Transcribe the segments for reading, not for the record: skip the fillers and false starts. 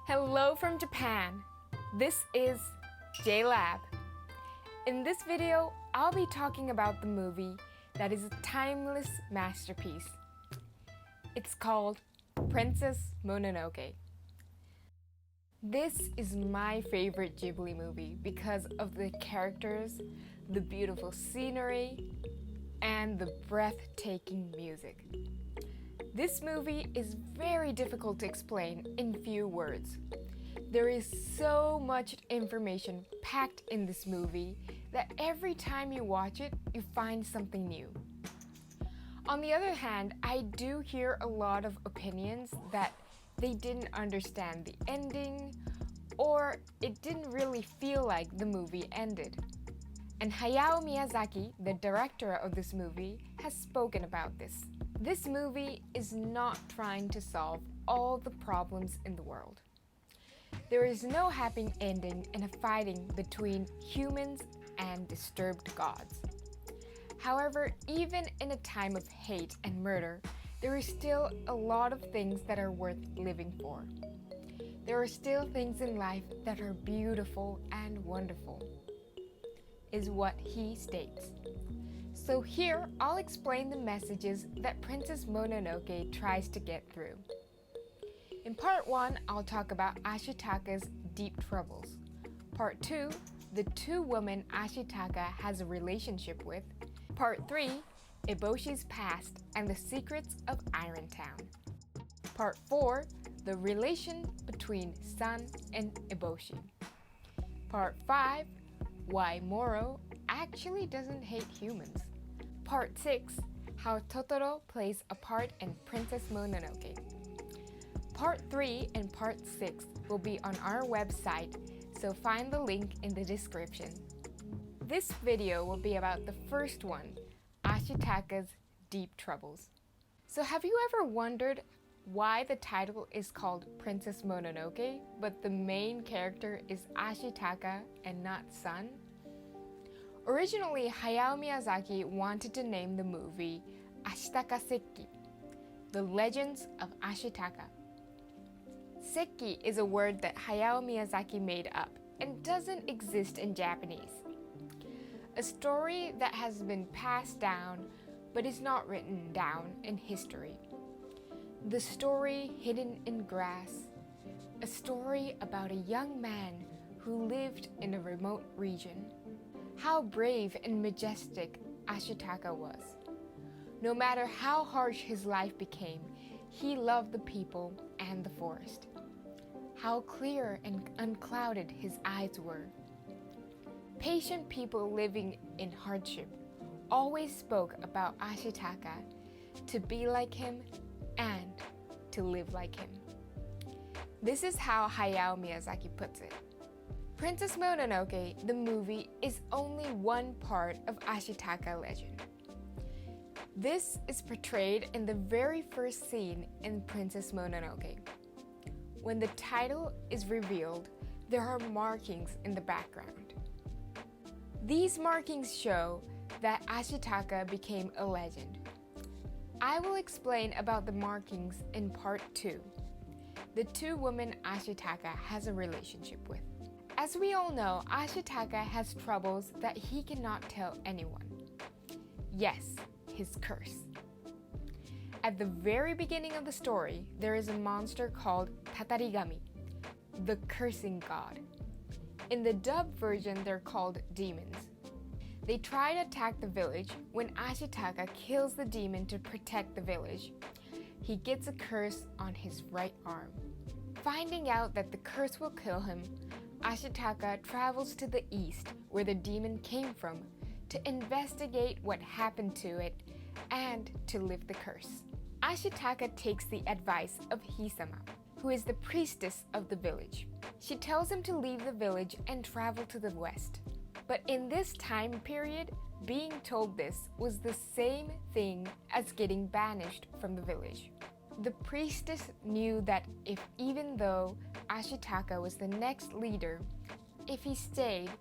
Hello from Japan. This is JLab. In this video, I'll be talking about the movie that is a timeless masterpiece. It's called Princess Mononoke. This is my favorite Ghibli movie because of the characters, the beautiful scenery, and the breathtaking music. This movie is very difficult to explain in few words. There is so much information packed in this movie that every time you watch it, you find something new. On the other hand, I do hear a lot of opinions that they didn't understand the ending, or it didn't really feel like the movie ended. And Hayao Miyazaki, the director of this movie, has spoken about this. This movie is not trying to solve all the problems in the world. There is no happy ending in a fighting between humans and disturbed gods. However, even in a time of hate and murder, there is still a lot of things that are worth living for. There are still things in life that are beautiful and wonderful, is what he states. So here, I'll explain the messages that Princess Mononoke tries to get through. In part 1, I'll talk about Ashitaka's deep troubles. Part 2, the two women Ashitaka has a relationship with. Part 3, Eboshi's past and the secrets of Irontown. Part 4, the relation between San and Eboshi. Part 5, why Moro actually doesn't hate humans. Part 6, how Totoro plays a part in Princess Mononoke. Part 3 and Part 6 will be on our website, so find the link in the description. This video will be about the first one, Ashitaka's deep troubles. So have you ever wondered why the title is called Princess Mononoke, but the main character is Ashitaka and not San? Originally, Hayao Miyazaki wanted to name the movie Ashitaka Sekki, The Legends of Ashitaka. Sekki is a word that Hayao Miyazaki made up and doesn't exist in Japanese. A story that has been passed down but is not written down in history. The story hidden in grass. A story about a young man who lived in a remote region. How brave and majestic Ashitaka was. No matter how harsh his life became, he loved the people and the forest. How clear and unclouded his eyes were. Patient people living in hardship always spoke about Ashitaka to be like him and to live like him. This is how Hayao Miyazaki puts it. Princess Mononoke, the movie, is only one part of Ashitaka legend. This is portrayed in the very first scene in Princess Mononoke. When the title is revealed, there are markings in the background. These markings show that Ashitaka became a legend. I will explain about the markings in part 2. The two women Ashitaka has a relationship with. As we all know, Ashitaka has troubles that he cannot tell anyone. Yes, his curse. At the very beginning of the story, there is a monster called Tatarigami, the cursing god. In the dubbed version, they're called demons. They try to attack the village. When Ashitaka kills the demon to protect the village, he gets a curse on his right arm. Finding out that the curse will kill him, Ashitaka travels to the east, where the demon came from, to investigate what happened to it and to lift the curse. Ashitaka takes the advice of Hisama, who is the priestess of the village. She tells him to leave the village and travel to the west. But in this time period, being told this was the same thing as getting banished from the village. The priestess knew that even though Ashitaka was the next leader, if he stayed,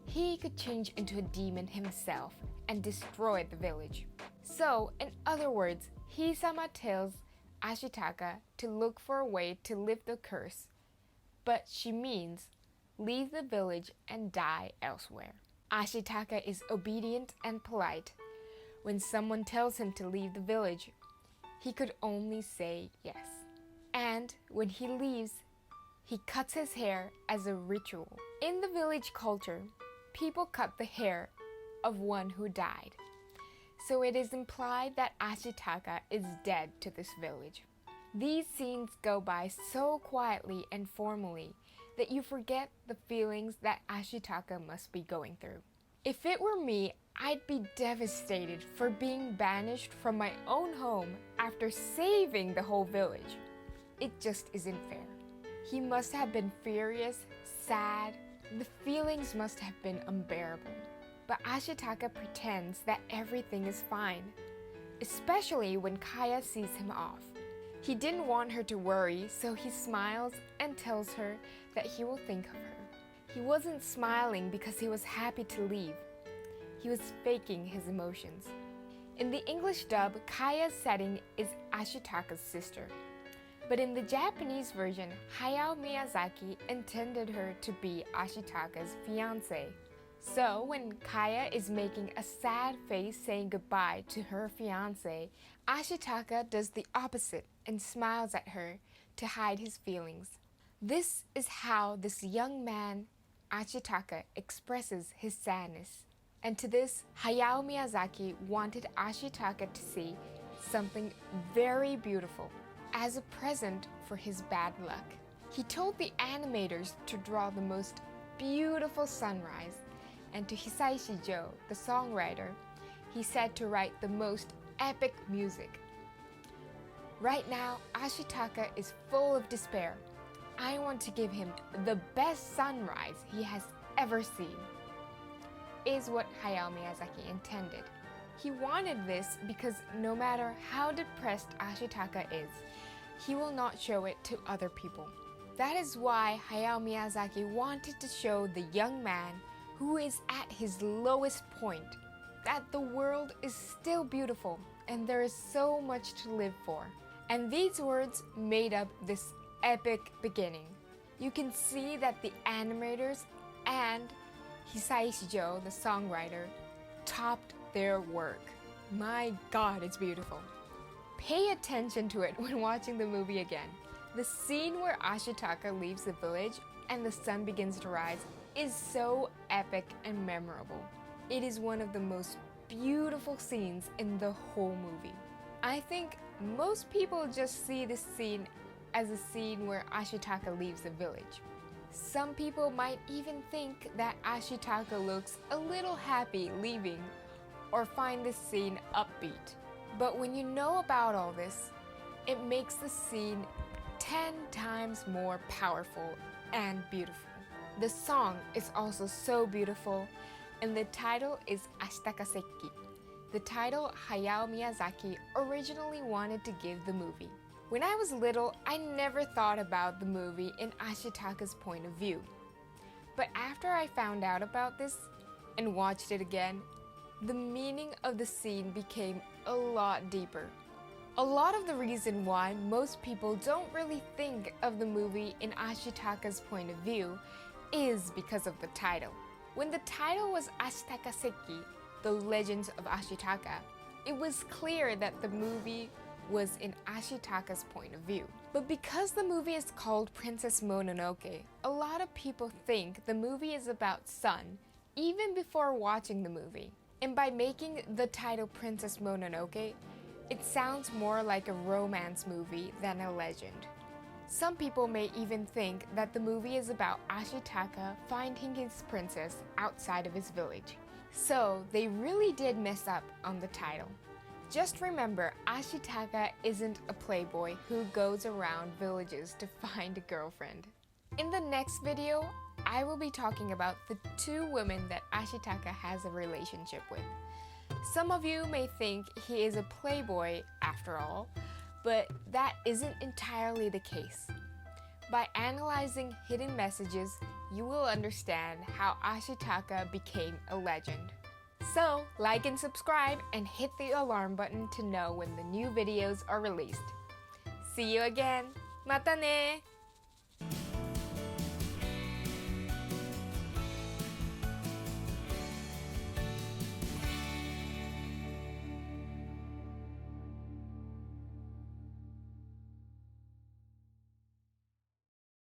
he could change into a demon himself and destroy the village. So, in other words, Hisama tells Ashitaka to look for a way to lift the curse but she means leave the village and die elsewhere. Ashitaka is obedient and polite. When someone tells him to leave the village, he could only say yes. And when he leaves, he cuts his hair as a ritual. In the village culture, people cut the hair of one who died. So it is implied that Ashitaka is dead to this village. These scenes go by so quietly and formally that you forget the feelings that Ashitaka must be going through. If it were me, I'd be devastated for being banished from my own home after saving the whole village. It just isn't fair. He must have been furious, sad. The feelings must have been unbearable. But Ashitaka pretends that everything is fine, especially when Kaya sees him off. He didn't want her to worry, so he smiles and tells her that he will think of her. He wasn't smiling because he was happy to leave. He was faking his emotions. In the English dub, Kaya's setting is Ashitaka's sister. But in the Japanese version, Hayao Miyazaki intended her to be Ashitaka's fiancée. So when Kaya is making a sad face saying goodbye to her fiancé, Ashitaka does the opposite and smiles at her to hide his feelings. This is how this young man, Ashitaka, expresses his sadness. And to this, Hayao Miyazaki wanted Ashitaka to see something very beautiful as a present for his bad luck. He told the animators to draw the most beautiful sunrise, and to Hisaishi Joe, the songwriter, he said to write the most epic music. Right now, Ashitaka is full of despair. I want to give him the best sunrise he has ever seen, is what Hayao Miyazaki intended. He wanted this because no matter how depressed Ashitaka is, he will not show it to other people. That is why Hayao Miyazaki wanted to show the young man who is at his lowest point that the world is still beautiful and there is so much to live for. And these words made up this epic beginning. You can see that the animators and Hisaishi Joe, the songwriter, topped their work. My God, it's beautiful. Pay attention to it when watching the movie again. The scene where Ashitaka leaves the village and the sun begins to rise is so epic and memorable. It is one of the most beautiful scenes in the whole movie. I think most people just see this scene as a scene where Ashitaka leaves the village. Some people might even think that Ashitaka looks a little happy leaving or find this scene upbeat. But when you know about all this, it makes the scene 10 times more powerful and beautiful. The song is also so beautiful, and the title is Ashitaka Sekki, the title Hayao Miyazaki originally wanted to give the movie. When I was little, I never thought about the movie in Ashitaka's point of view. But after I found out about this and watched it again, the meaning of the scene became a lot deeper. A lot of the reason why most people don't really think of the movie in Ashitaka's point of view is because of the title. When the title was Ashitaka Sekki, The Legends of Ashitaka, it was clear that the movie was in Ashitaka's point of view. But because the movie is called Princess Mononoke, a lot of people think the movie is about Sun even before watching the movie. And by making the title Princess Mononoke, it sounds more like a romance movie than a legend. Some people may even think that the movie is about Ashitaka finding his princess outside of his village. So they really did mess up on the title. Just remember, Ashitaka isn't a playboy who goes around villages to find a girlfriend. In the next video, I will be talking about the two women that Ashitaka has a relationship with. Some of you may think he is a playboy after all, but that isn't entirely the case. By analyzing hidden messages, you will understand how Ashitaka became a legend. So, like and subscribe and hit the alarm button to know when the new videos are released. See you again! Mata ne!